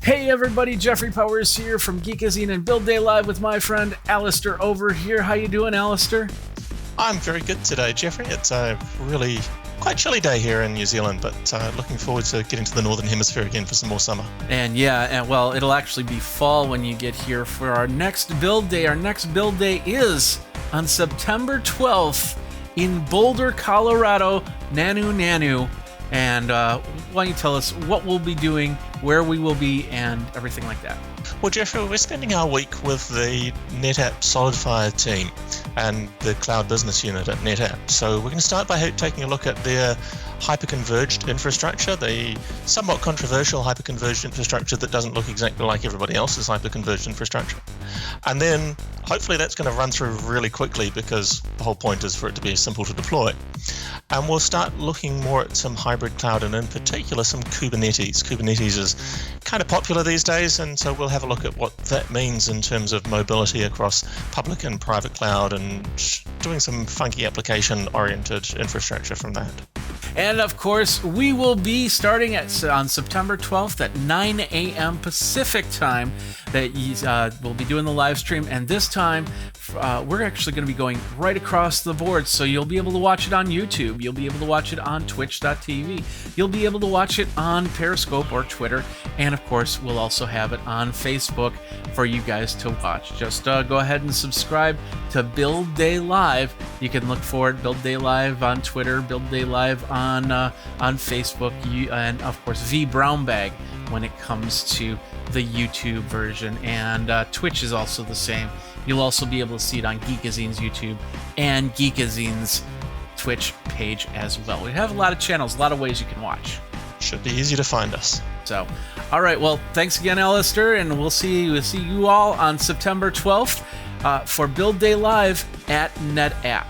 Hey everybody, Jeffrey Powers here from Geekazine and Build Day Live with my friend Alistair over here. How you doing, Alistair? I'm very good today, Jeffrey. It's a really quite chilly day here in New Zealand, but looking forward to getting to the Northern Hemisphere again for some more summer. And well, it'll actually be fall when you get here for our next Build Day. Our next Build Day is on September 12th in Boulder, Colorado, Nanu. And why don't you tell us what we'll be doing, where we will be, and everything like that. Well, Jeffrey, we're spending our week with the NetApp SolidFire team and the cloud business unit at NetApp. So we're going to start by taking a look at their hyperconverged infrastructure, the somewhat controversial hyperconverged infrastructure that doesn't look exactly like everybody else's hyperconverged infrastructure. And then hopefully that's going to run through really quickly because the whole point is for it to be simple to deploy. And we'll start looking more at some hybrid cloud and in particular some Kubernetes. Kubernetes is kind of popular these days, and so we'll have a look at what that means in terms of mobility across public and private cloud and doing some funky application-oriented infrastructure from that. And of course, we will be starting on September 12th at 9 a.m. Pacific time. We'll be doing the live stream, and this time we're actually going to be going right across the board. So you'll be able to watch it on YouTube. You'll be able to watch it on Twitch.tv. You'll be able to watch it on Periscope or Twitter. And of course, we'll also have it on Facebook for you guys to watch. Just go ahead and subscribe to Build Day Live. You can look for it, Build Day Live on Twitter, Build Day Live on Facebook, and of course vBrownBag when it comes to the YouTube version. And Twitch is also the same. You'll also be able to see it on Geekazine's YouTube and Geekazine's Twitch page as well. We have a lot of channels, a lot of ways you can watch. Should be easy to find us. So, all right. Well, thanks again, Alistair, and we'll see you all on September 12th for Build Day Live at NetApp.